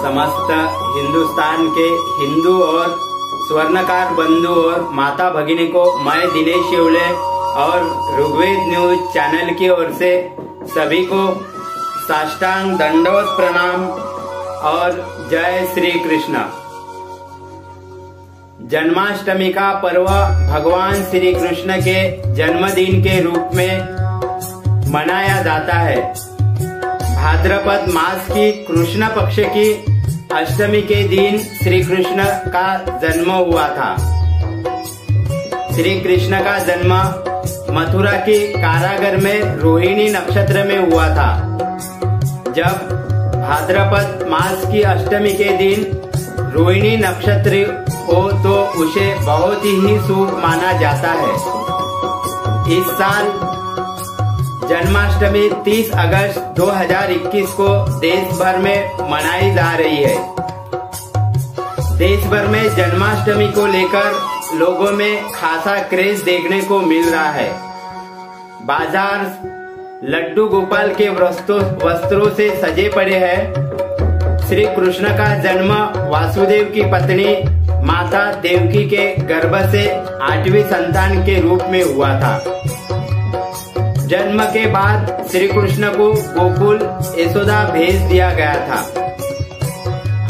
समस्त हिंदुस्तान के हिंदू और स्वर्णकार बंधु और माता भगिनी को मैं दिनेश शिवले और ऋग्वेद न्यूज चैनल की ओर से सभी को साष्टांग दंडवत प्रणाम और जय श्री कृष्ण। जन्माष्टमी का पर्व भगवान श्री कृष्ण के जन्मदिन के रूप में मनाया जाता है। भाद्रपद मास की कृष्ण पक्ष की अष्टमी के दिन श्री कृष्ण का जन्म हुआ था। श्री कृष्ण का जन्म मथुरा की कारागर में रोहिणी नक्षत्र में हुआ था। जब भाद्रपद मास की अष्टमी के दिन रोहिणी नक्षत्र हो तो उसे बहुत ही शुभ माना जाता है। इस साल जन्माष्टमी 30 अगस्त 2021 को देश भर में मनाई जा रही है। देश भर में जन्माष्टमी को लेकर लोगों में खासा क्रेज देखने को मिल रहा है। बाजार लड्डू गोपाल के वस्त्रों से सजे पड़े हैं। श्री कृष्ण का जन्म वासुदेव की पत्नी माता देवकी के गर्भ से 8वीं संतान के रूप में हुआ था। जन्म के बाद श्री कृष्ण को गोकुल यशोदा भेज दिया गया था।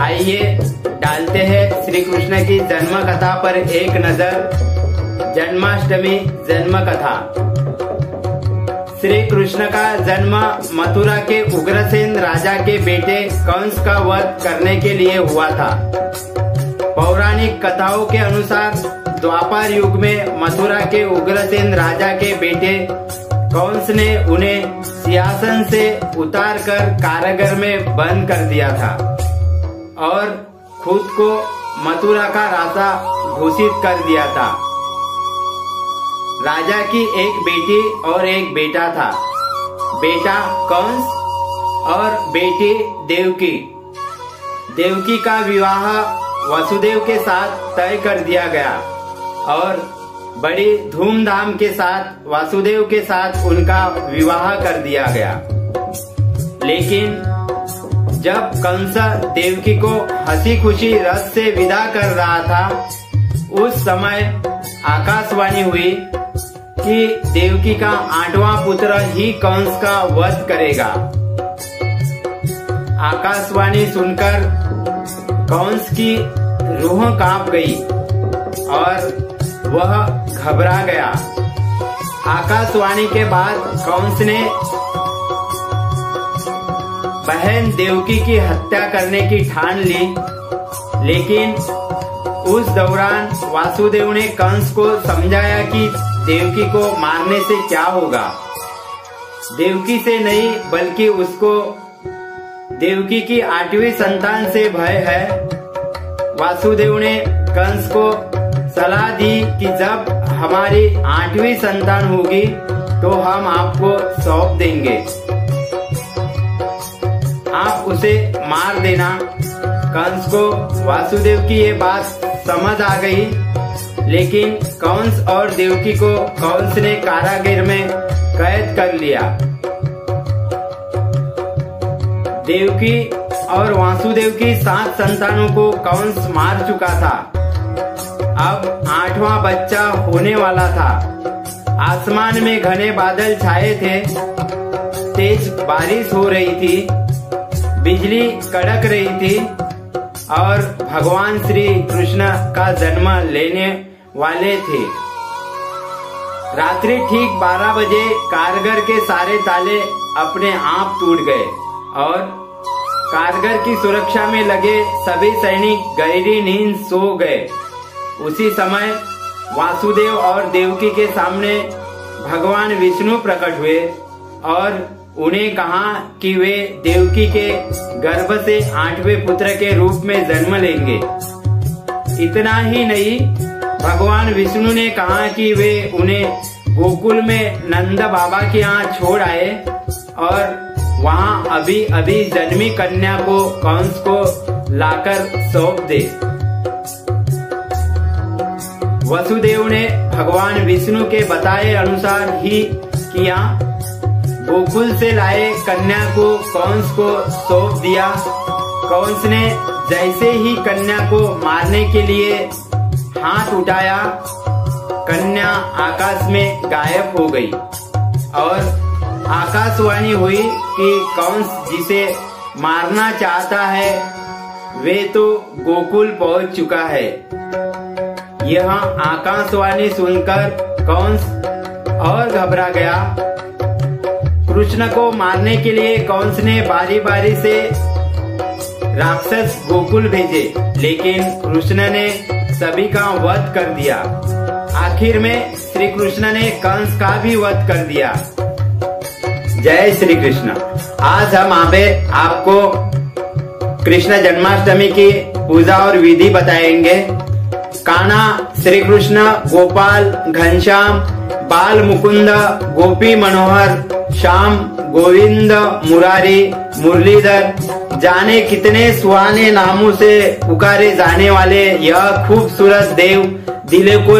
आइए डालते हैं श्री कृष्ण की जन्म कथा पर एक नजर। जन्माष्टमी जन्म कथा। श्री कृष्ण का जन्म मथुरा के उग्रसेन राजा के बेटे कंस का वध करने के लिए हुआ था। पौराणिक कथाओं के अनुसार द्वापर युग में मथुरा के उग्रसेन राजा के बेटे कंस ने उन्हें सिंहासन से उतारकर कारागार में बंद कर दिया था और खुद को मथुरा का राजा घोषित कर दिया था। राजा की एक बेटी और एक बेटा था। बेटा कंस और बेटी देवकी। देवकी का विवाह वसुदेव के साथ तय कर दिया गया और बड़ी धूमधाम के साथ वासुदेव के साथ उनका विवाह कर दिया गया। लेकिन जब कंस देवकी को हंसी खुशी रथ से विदा कर रहा था, उस समय आकाशवाणी हुई कि देवकी का 8वां पुत्र ही कंस का वध करेगा। आकाशवाणी सुनकर कंस की रूह कांप गई और वह घबरा गया। आकाशवाणी के बाद कंस ने बहन देवकी की हत्या करने की ठान ली। लेकिन उस दौरान वासुदेव ने कंस को समझाया कि देवकी को मारने से क्या होगा। देवकी से नहीं बल्कि उसको देवकी की 8वीं संतान से भय है। वासुदेव ने कंस को सलाह दी कि जब हमारी 8वीं संतान होगी तो हम आपको सौंप देंगे, आप उसे मार देना। कंस को वासुदेव की ये बात समझ आ गई। लेकिन कंस और देवकी को कंस ने कारागार में कैद कर लिया। देवकी और वासुदेव की 7 संतानों को कंस मार चुका था। अब 8वां बच्चा होने वाला था। आसमान में घने बादल छाए थे। तेज बारिश हो रही थी। बिजली कड़क रही थी और भगवान श्री कृष्ण का जन्म लेने वाले थे। रात्रि ठीक 12 बजे कारागार के सारे ताले अपने आप टूट गए और कारागार की सुरक्षा में लगे सभी सैनिक गहरी नींद सो गए। उसी समय वासुदेव और देवकी के सामने भगवान विष्णु प्रकट हुए और उन्हें कहा कि वे देवकी के गर्भ से 8वें पुत्र के रूप में जन्म लेंगे। इतना ही नहीं, भगवान विष्णु ने कहा कि वे उन्हें गोकुल में नंद बाबा के यहाँ छोड़ आए और वहाँ अभी अभी जन्मी कन्या को कंस को लाकर सौंप दे। वसुदेव ने भगवान विष्णु के बताए अनुसार ही किया। गोकुल से लाए कन्या को कंस को सौंप दिया। कंस ने जैसे ही कन्या को मारने के लिए हाथ उठाया, कन्या आकाश में गायब हो गई और आकाशवाणी हुई कि कंस जिसे मारना चाहता है वे तो गोकुल पहुंच चुका है। यह आकाशवाणी सुनकर कंस और घबरा गया। कृष्ण को मारने के लिए कंस ने बारी बारी से राक्षस गोकुल भेजे, लेकिन कृष्ण ने सभी का वध कर दिया। आखिर में श्री कृष्ण ने कंस का भी वध कर दिया। जय श्री कृष्ण। आज हम आपको कृष्ण जन्माष्टमी की पूजा और विधि बताएंगे। कान्हा श्री कृष्ण, गोपाल, घनश्याम, बाल मुकुंद, गोपी मनोहर, श्याम, गोविंद, मुरारी, मुरलीधर, जाने कितने सुहाने नामों से पुकारे जाने वाले यह खूबसूरत देव दिल को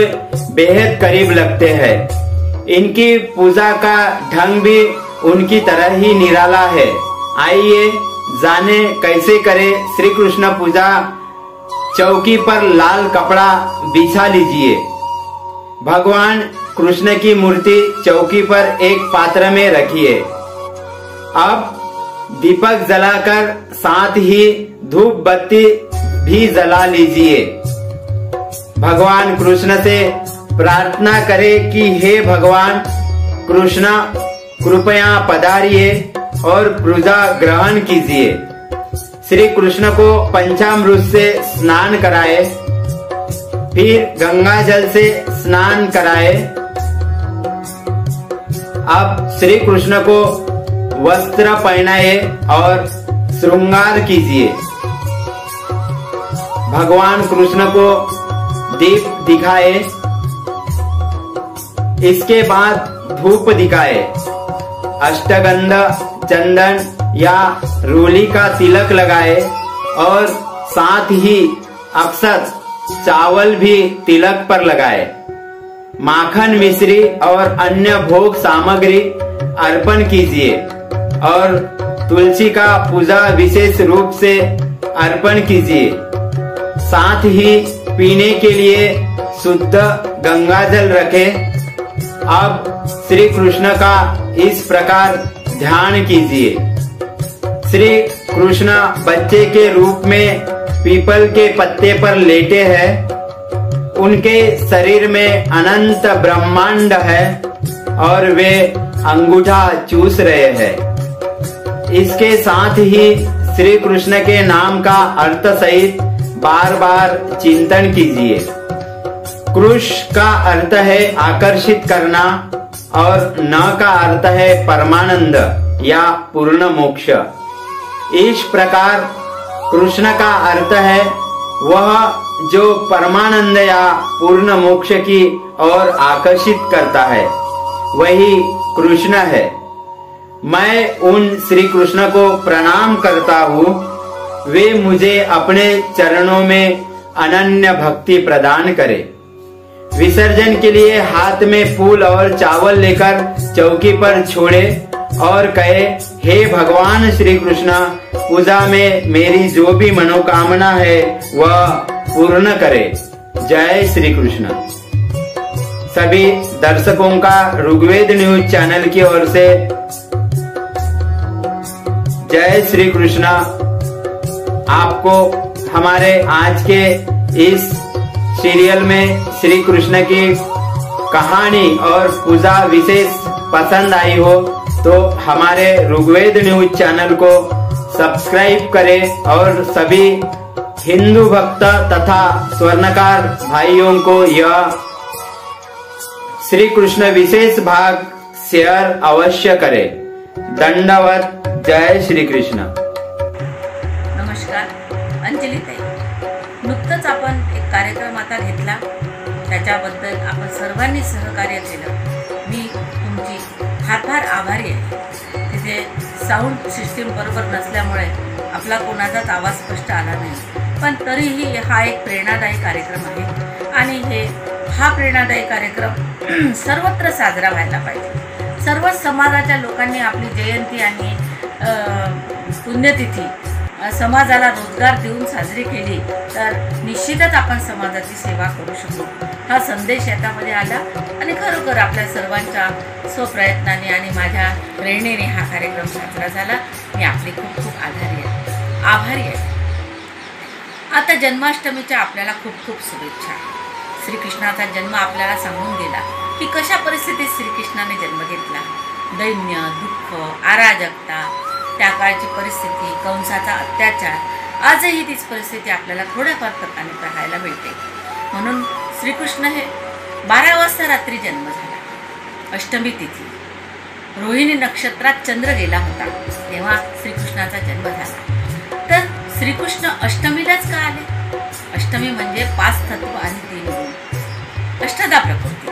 बेहद करीब लगते हैं। इनकी पूजा का ढंग भी उनकी तरह ही निराला है। आइए जाने कैसे करे श्री कृष्ण पूजा। चौकी पर लाल कपड़ा बिछा लीजिए। भगवान कृष्ण की मूर्ति चौकी पर एक पात्र में रखिए। अब दीपक जलाकर साथ ही धूप बत्ती भी जला लीजिए। भगवान कृष्ण से प्रार्थना करें कि हे भगवान कृष्ण, कृपया पधारिए और पूजा ग्रहण कीजिए। श्री कृष्ण को पंचामृत से स्नान कराए, फिर गंगा जल से स्नान कराए। अब श्री कृष्ण को वस्त्र पहनाए और श्रृंगार कीजिए। भगवान कृष्ण को दीप दिखाए, इसके बाद धूप दिखाए। अष्टगंध, चंदन या रोली का तिलक लगाए और साथ ही अक्षत चावल भी तिलक पर लगाए। माखन, मिश्री और अन्य भोग सामग्री अर्पण कीजिए और तुलसी का पूजा विशेष रूप से अर्पण कीजिए। साथ ही पीने के लिए शुद्ध गंगा जल रखें। अब श्री कृष्ण का इस प्रकार ध्यान कीजिए। श्री कृष्ण बच्चे के रूप में पीपल के पत्ते पर लेटे हैं। उनके शरीर में अनंत ब्रह्मांड है और वे अंगूठा चूस रहे हैं। इसके साथ ही श्री कृष्ण के नाम का अर्थ सहित बार बार चिंतन कीजिए। कृष का अर्थ है आकर्षित करना और न का अर्थ है परमानंद या पूर्ण मोक्ष। इस प्रकार कृष्ण का अर्थ है वह जो परमानंद या पूर्ण मोक्ष की ओर आकर्षित करता है, वही कृष्ण है। मैं उन श्री कृष्ण को प्रणाम करता हूँ। वे मुझे अपने चरणों में अनन्य भक्ति प्रदान करें। विसर्जन के लिए हाथ में फूल और चावल लेकर चौकी पर छोड़े और कहे, हे भगवान श्री कृष्ण, पूजा में मेरी जो भी मनोकामना है वह पूर्ण करे। जय श्री कृष्ण। सभी दर्शकों का ऋग्वेद न्यूज चैनल की ओर से जय श्री कृष्ण। आपको हमारे आज के इस सीरियल में श्री कृष्ण की कहानी और पूजा विशेष पसंद आई हो तो हमारे ऋग्वेद न्यूज चैनल को सब्सक्राइब करें और सभी हिंदू भक्त तथा स्वर्णकार भाइयों को यह श्री कृष्ण विशेष भाग शेयर अवश्य करें। दंडवत। जय श्री कृष्ण। नमस्कार, अंजली ताई। नुकतंच आपण एक कार्यक्रम आता घेतला, त्याच्याबद्दल आपण सर्वांनी सहकार्य केलं। मी तुमची फार फार आभारी आहे। तिथे साऊंड सिस्टीम बरोबर नसल्यामुळे आपला कोणाचाच आवाज स्पष्ट आला नाही, पण तरीही हा एक प्रेरणादायी कार्यक्रम आहे आणि हा प्रेरणादायी कार्यक्रम सर्वत्र साजरा व्हायला पाहिजे। सर्व समाजाच्या लोकांनी आपली जयंती आणि पुण्यतिथी समाजाला रोजगार देऊन साजरी केली तर निश्चितच आपण समाजाची सेवा करू शकू, हा संदेश याच्यामध्ये आला. आणि खरोखर आपल्या सर्वांच्या स्वप्रयत्नाने आणि माझ्या प्रेरणेने हा कार्यक्रम साजरा झाला. मी आपली खूप खूप आभारी आहे. आता जन्माष्टमीच्या आपल्याला खूप खूप शुभेच्छा. श्रीकृष्णाचा जन्म आपल्याला सांगून गेला की कशा परिस्थितीत श्रीकृष्णाने जन्म घेतला. दैन्य, दुःख, अराजकता, त्या काळची परिस्थिती, कंसाचा अत्याचार, आजही तीच परिस्थिती आपल्याला थोड्याफार प्रकारे पाहायला मिळते. म्हणून श्रीकृष्ण हे 12 वाजता रात्री जन्म झाला. अष्टमी तिथी, रोहिणी नक्षत्रात चंद्र गेला होता तेव्हा श्रीकृष्णाचा जन्म झाला. तर श्रीकृष्ण अष्टमीलाच का आले? अष्टमी म्हणजे 5 तत्व आणि 3 गुण, अष्टदा प्रकृती.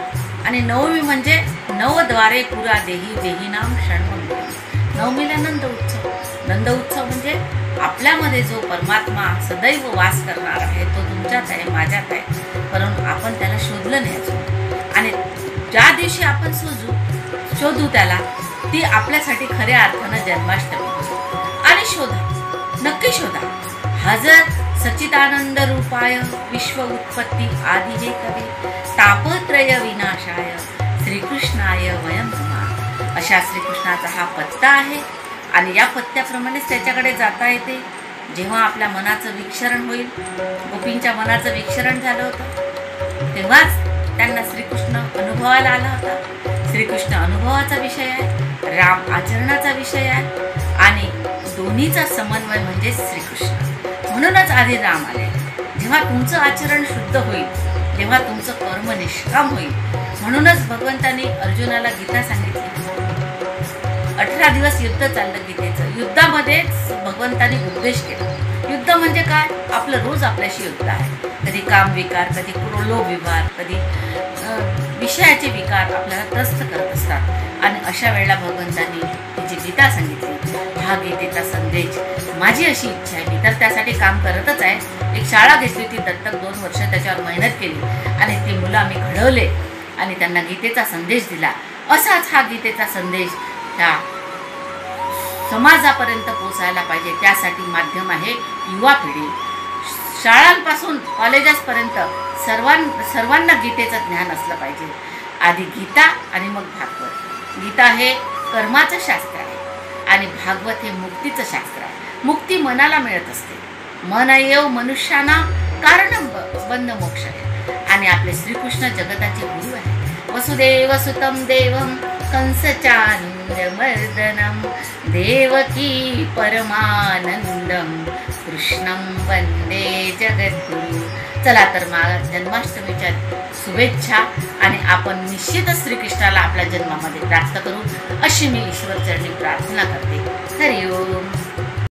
आणि नवमी म्हणजे नवद्वारे पुरा देही देहीनाम षण्मंगल. नवमीला नंद उत्सव. नंद उत्सव म्हणजे आपल्यामध्ये जो परमात्मा सदैव वास करणार आहे तो तुमच्यात आहे, माझ्यात आहे, परंतु आपण त्याला शोधलं नाही अजून. आणि ज्या दिवशी आपण शोधू त्याला, ती आपल्यासाठी खऱ्या अर्थानं जन्माष्टमी. आणि शोधा, नक्की शोधा. हजर सच्चिदानंद रूपाय विश्व उत्पत्ती आदि हे कवी तापत्रय विनाशाय श्रीकृष्णाय वयं नमः. अशा श्रीकृष्णाचा हा पत्ता आहे. आणि या पत्त्याप्रमाणेच त्याच्याकडे जाता येते. जेव्हा आपल्या मनाचं विक्षरण होईल, गोपींच्या मनाचं विक्षरण झालं होतं तेव्हाच त्यांना श्रीकृष्ण अनुभवाला आला होता. श्रीकृष्ण अनुभवाचा विषय आहे, राम आचरणाचा विषय आहे. आणि दोन्हीचा समन्वय म्हणजे श्रीकृष्ण. म्हणूनच आधी राम आले. जेव्हा तुमचं आचरण शुद्ध होईल, तेव्हा तुमचं कर्म निष्काम होईल. म्हणूनच भगवंतांनी अर्जुनाला गीता सांगितली. 18 दिवस युद्ध चाललं गीतेचं. युद्धामध्येच भगवंतांनी उपदेश केला. युद्ध म्हणजे काय? आपलं रोज आपल्याशी युद्ध आहे. कधी काम विकार, कधी लोभ विकार, कधी विषयाचे विकार आपल्याला त्रस्त करत असतात. आणि अशा वेळेला भगवंतांनी जी गीता सांगितली, हा गीतेचा संदेश. माझी अशी इच्छा आहे, मी तर त्यासाठी काम करतच आहे. एक शाळा घेतली होती दत्तक, 2 वर्ष त्याच्यावर मेहनत केली आणि ती मुलं आम्ही घडवले आणि त्यांना गीतेचा संदेश दिला. असाच हा गीतेचा संदेश त्या समाजापर्यंत पोहोचायला पाहिजे. त्यासाठी माध्यम आहे युवा पिढी. शाळांपासून कॉलेजेसपर्यंत सर्वांना गीतेचं ज्ञान असलं पाहिजे. आधी गीता आणि मग भागवत. गीता हे कर्माचं शास्त्र आहे आणि भागवत हे मुक्तीचं शास्त्र आहे. मुक्ती मनाला मिळत असते. मन येव मनुष्याना कारण बंध मोक्ष आहे. आणि आपले श्रीकृष्ण जगताचे गुरु आहे. वसुदेव सुतम देवम कंसचानूरमर्दनम देवकी परमानंदम कृष्णं वंदे जगद्गुरु. चला तर जन्माष्टमीच्या शुभेच्छा. आणि आपण निश्चितच श्रीकृष्णाला आपल्या जन्मामध्ये प्राप्त करू अशी मी ईश्वर चरणी प्रार्थना करते. हरि ओम.